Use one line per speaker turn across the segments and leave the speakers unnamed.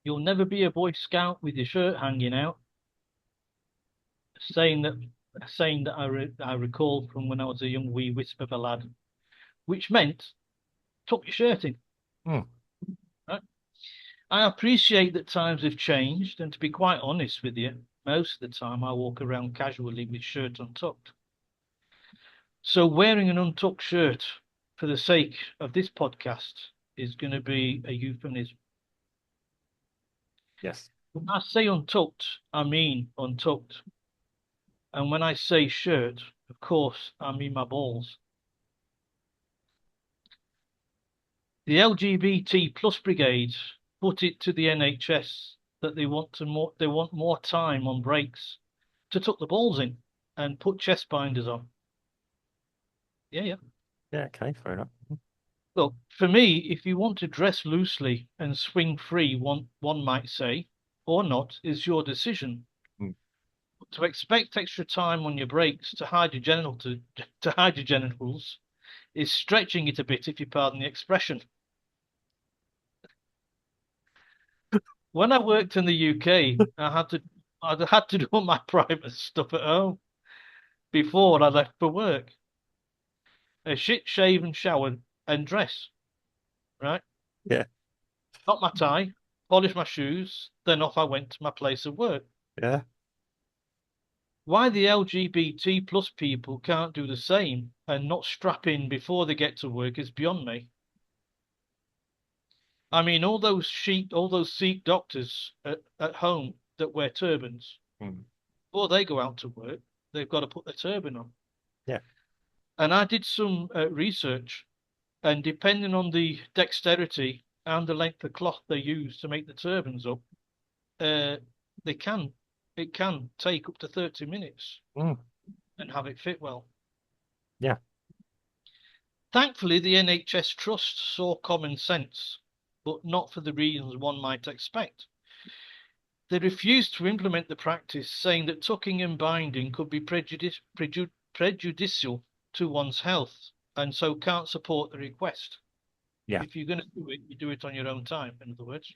You'll never be a Boy Scout with your shirt hanging out. Saying that, I recall from when I was a young wee wisp of a lad, which meant tuck your shirt in.
Mm.
Right? I appreciate that times have changed, and to be quite honest with you, most of the time I walk around casually with shirt untucked. So wearing an untucked shirt for the sake of this podcast is going to be a euphemism.
Yes.
When I say untucked, I mean untucked. And when I say shirt, of course, I mean my balls. The LGBT plus brigade put it to the NHS that they want more time on breaks to tuck the balls in and put chest binders on. Yeah, yeah.
Yeah. Okay. Fair enough.
Well, for me, if you want to dress loosely and swing free, one might say, or not, is your decision.
Mm.
To expect extra time on your breaks to hide your genitals is stretching it a bit, if you pardon the expression. When I worked in the UK, I had to do all my private stuff at home before I left for work. A shit shave and shower and dress, right?
Yeah.
Got my tie, polished my shoes, then off I went to my place of work.
Yeah.
Why the LGBT plus people can't do the same and not strap in before they get to work is beyond me. I mean, all those Sikh doctors at home that wear turbans,
Mm.
before they go out to work, they've got to put their turban on.
Yeah.
And I did some research, and depending on the dexterity and the length of cloth they use to make the turbans up, uh, they can it can take up to 30 minutes
Mm.
and have it fit well.
Yeah.
Thankfully, the NHS Trust saw common sense, but not for the reasons one might expect. They refused to implement the practice, saying that tucking and binding could be prejudicial to one's health, and so can't support the request.
Yeah.
If you're going to do it, you do it on your own time, in other words.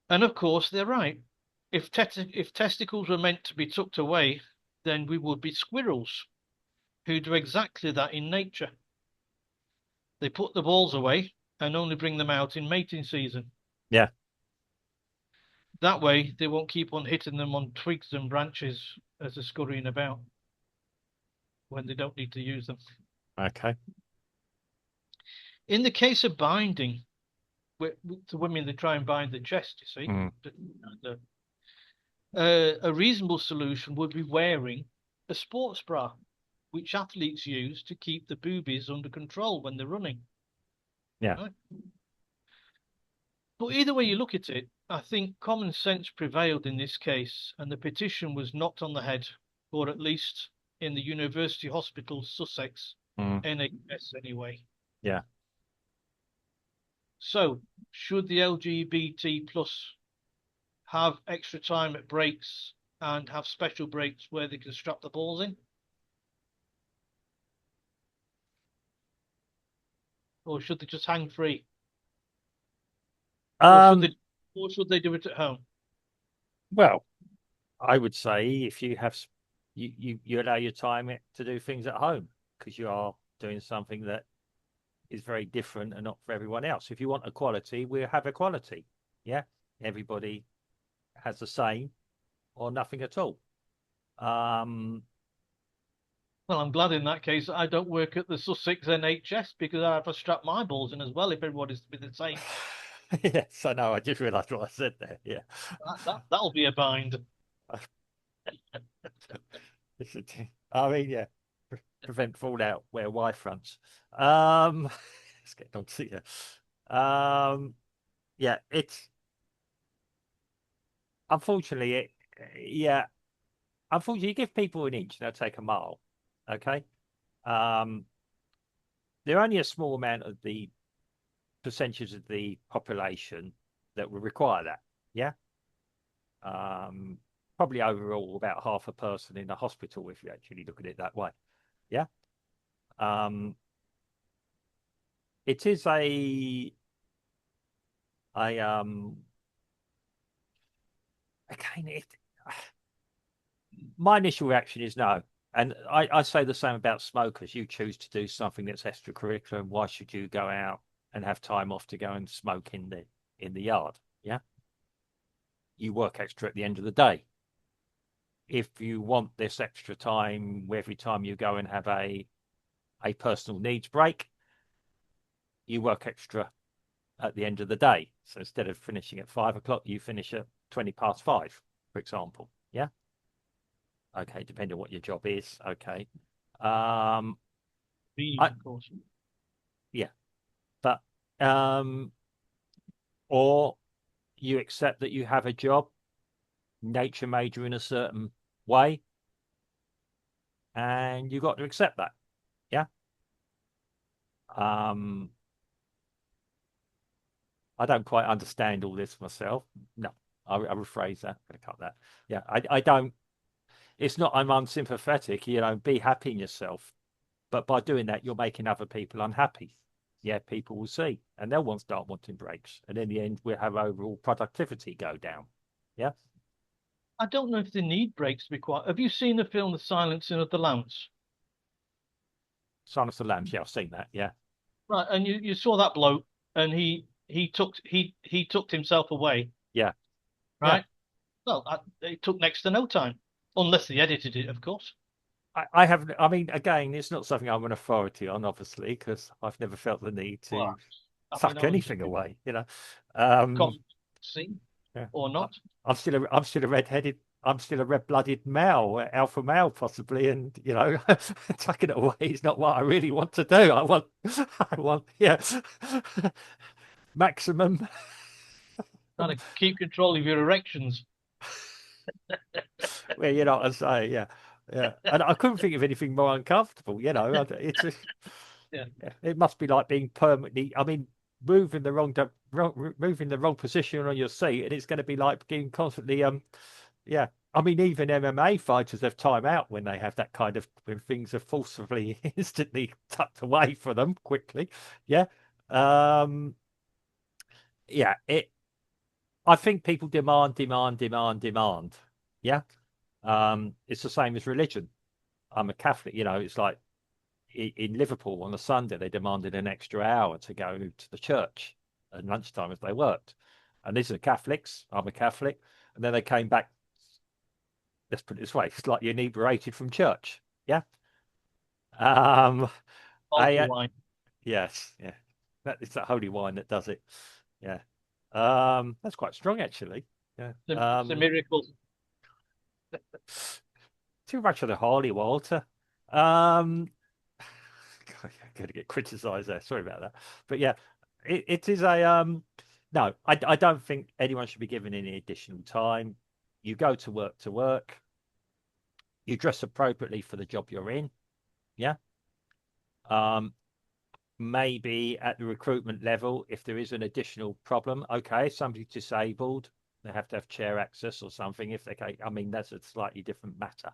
And of course, they're right. If testicles were meant to be tucked away, then we would be squirrels who do exactly that in nature. They put the balls away and only bring them out in mating season.
Yeah.
That way, they won't keep on hitting them on twigs and branches as they're scurrying about when they don't need to use them.
Okay.
In the case of binding, the women they try and bind the chest, you see,
Mm.
a reasonable solution would be wearing a sports bra, which athletes use to keep the boobies under control when they're running.
Yeah.
Right? But either way you look at it, I think common sense prevailed in this case, and the petition was knocked on the head, or at least in the University Hospital Sussex,
Mm.
NHS anyway.
Yeah.
So, should the LGBT plus have extra time at breaks and have special breaks where they can strap the balls in? Or should they just hang free? Or should
Um.
they or should they do it at home?
Well, I would say if you have you allow your time to do things at home because you are doing something that is very different and not for everyone else. If you want equality, we'll have equality. Yeah. Everybody has the same or nothing at all. Um,
Well, I'm glad in that case I don't work at the Sussex NHS because I have to strap my balls in as well if everybody's to be the same.
yes, I know. I just realised what I said there. Yeah.
That'll be a bind.
I mean, yeah, prevent fallout, wear Y fronts. Let's get on to you. Yeah, it's unfortunately yeah, unfortunately, you give people an inch, they'll take a mile. Okay. Um, they're only a small amount of the percentage of the population that will require that. Yeah. Um, Probably overall about half a person in a hospital if you actually look at it that way. Yeah. Um, it is I again, my initial reaction is no. And I say the same about smokers. You choose to do something that's extracurricular, and why should you go out and have time off to go and smoke in the yard? Yeah. You work extra at the end of the day. If you want this extra time every time you go and have a personal needs break, you work extra at the end of the day. So instead of finishing at 5 o'clock, you finish at 20 past 5, for example. Yeah. Okay. Depending on what your job is. Okay. Um,
Bees,
I,
of course.
yeah, but, or you accept that you have a job, nature made you in a certain way, and you got to accept that. Yeah. Um, I don't quite understand all this myself. No, I rephrase that. I'm going to cut that. Yeah, I don't. It's not I'm unsympathetic. Be happy in yourself. But by doing that, you're making other people unhappy. Yeah, people will see, and they'll start wanting breaks, and in the end, we'll have overall productivity go down. Yeah,
I don't know if they need breaks to be quiet. Have you seen the film The Silencing of the Lambs?
Silence of the Lambs. Yeah, I've seen that. Yeah,
Right, and you saw that bloke, and he took himself away,
yeah, yeah.
right? Well, it took next to no time, unless they edited it, of course.
I have. I mean, again, it's not something I'm an authority on, obviously, because I've never felt the need
Well,
to
I mean,
suck
I was just
anything away. Um,
see
yeah.
or
I,
not.
I'm still a red-headed. I'm still a red-blooded male, alpha male, possibly, and tucking it away is not what I really want to do. Yeah, maximum.
Trying to keep control of your erections.
Well, you know what I say, yeah, yeah. And I couldn't think of anything more uncomfortable.
Yeah,
It must be like being permanently. I mean, moving the wrong position on your seat, and it's going to be like being constantly. Yeah. I mean, even MMA fighters have time out when they have that kind of when things are forcibly instantly tucked away for them quickly. Yeah. Um. Yeah. I think people demand, demand, demand, demand. Yeah. It's the same as religion. I'm a Catholic. It's like in Liverpool on a Sunday, they demanded an extra hour to go to the church at lunchtime if they worked. And these are Catholics. I'm a Catholic. And then they came back. Let's put it this way: it's like you're inebriated from church. Yeah. Um. I
faulty wine.
Yes. Yeah. It's that holy wine that does it. Yeah. That's quite strong actually. Yeah.
It's a miracle.
Too much of the holy water. Um. I'm going to get criticised there. Sorry about that. But yeah, it is a no, I don't think anyone should be given any additional time. You go to work, you dress appropriately for the job you're in. Yeah. Um, Maybe at the recruitment level, if there is an additional problem, okay, somebody's disabled, they have to have chair access or something. If they can, I mean, that's a slightly different matter.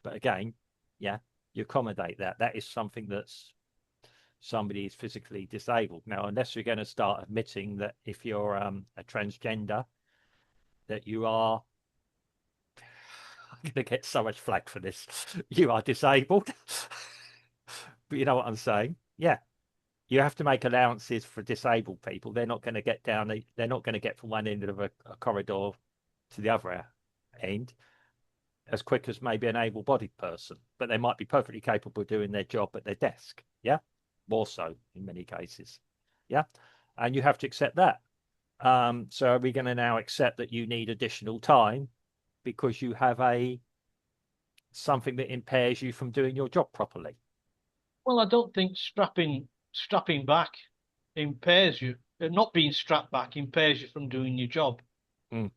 But again, yeah, you accommodate that. That is something that's somebody is physically disabled. Now, unless you're going to start admitting that if you're a transgender, that you are, I'm going to get so much flack for this, you are disabled. But you know what I'm saying? Yeah, you have to make allowances for disabled people. They're not going to get down, they're not going to get from one end of a corridor to the other end as quick as maybe an able-bodied person, but they might be perfectly capable of doing their job at their desk. Yeah, more so in many cases. Yeah, and you have to accept that. So are we going to now accept that you need additional time because you have a something that impairs you from doing your job properly?
Well, I don't think strapping back impairs you. Not being strapped back impairs you from doing your job.
Mm.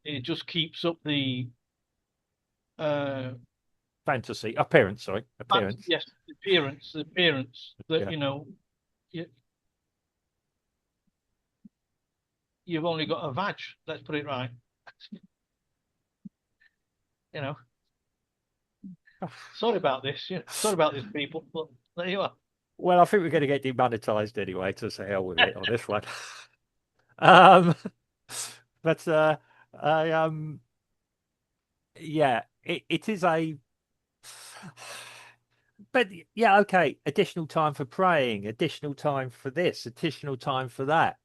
It just keeps up the uh,
Fantasy appearance, sorry, appearance.
yes, the appearance that
Yeah.
you, you've only got a vag. Let's put it right. You know, sorry about this. Sorry about this, people. But there you are.
Well, I think we're going to get demonetized anyway, to say hell with it on this one. Um, but I yeah, it is a but yeah, okay, additional time for praying, additional time for this, additional time for that.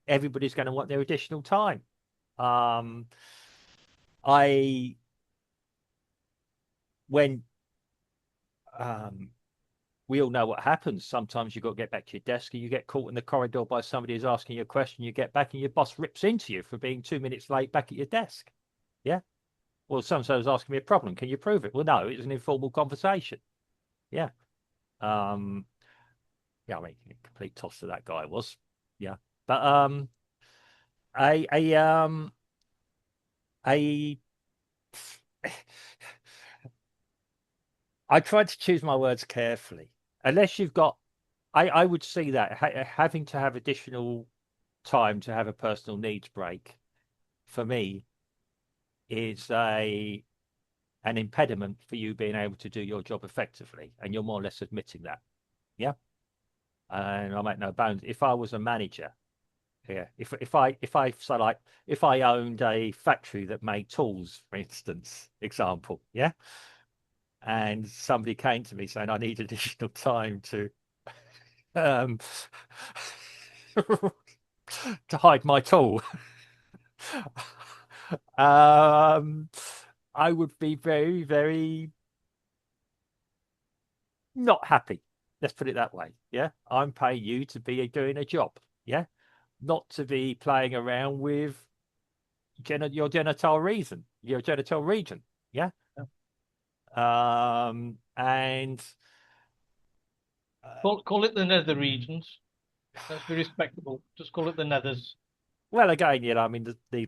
Everybody's going to want their additional time. Um, I when um we all know what happens. Sometimes you've got to get back to your desk and you get caught in the corridor by somebody who's asking you a question. You get back and your boss rips into you for being 2 minutes late back at your desk. Yeah. Well, so-and-so's asking me a problem. Can you prove it? Well, no, it was an informal conversation. Yeah. Um, yeah, I mean, complete toss to that guy was. Yeah. But I I I I tried to choose my words carefully. Unless you've got I would see that having to have additional time to have a personal needs break for me is a an impediment for you being able to do your job effectively, and you're more or less admitting that. Yeah, and I make no bones. If I was a manager, yeah, if I so like if I owned a factory that made tools, for instance, example, yeah, and somebody came to me saying I need additional time um to hide my tool. um, I would be very, very not happy. Let's put it that way. Yeah. I'm paying you to be doing a job. Yeah. Not to be playing around with your genital region. Yeah. And
Call it the nether regions. Let's be respectable. Just call it the nethers.
well, again, I mean, the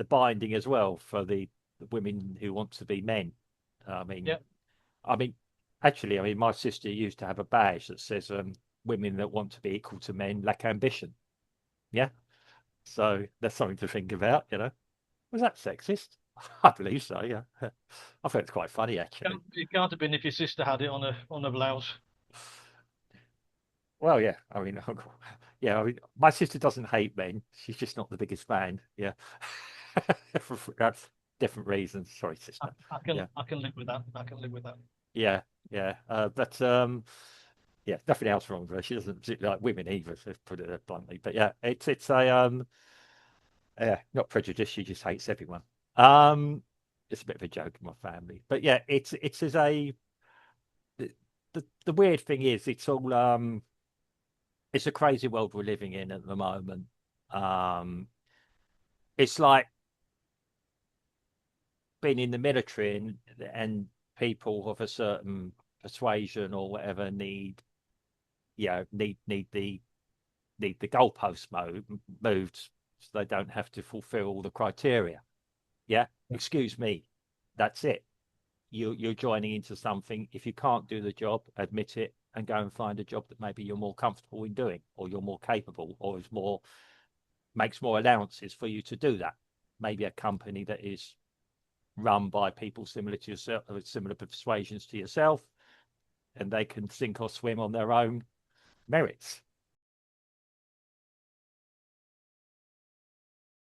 binding as well for the women who want to be men. I mean,
Yeah.
I mean, actually, I mean, my sister used to have a badge that says women that want to be equal to men lack ambition. Yeah. So that's something to think about. Was that sexist? I believe so, yeah. I think it's quite funny, actually.
It can't have been if your sister had it on a blouse.
Well, yeah, I mean, yeah, I mean, my sister doesn't hate men. She's just not the biggest fan. Yeah. That's different reasons. Sorry,
I,
sister. Yeah.
I can live with that. I can live with that.
Yeah. Yeah. But yeah, nothing else wrong with her. She doesn't particularly like women either, to put it bluntly. But yeah, it's a yeah, not prejudice. She just hates everyone. Um, it's a bit of a joke in my family, but yeah, it's as a the weird thing is it's a crazy world we're living in at the moment. Um, it's like being in the military and people of a certain persuasion or whatever need the goalpost moved so they don't have to fulfill all the criteria. Yeah,
Yeah.
excuse me, that's it. You're joining into something. If you can't do the job, admit it and go and find a job that maybe you're more comfortable in doing, or you're more capable, or is more makes more allowances for you to do that. Maybe a company that is run by people similar to yourself, with similar persuasions to yourself, and they can sink or swim on their own merits.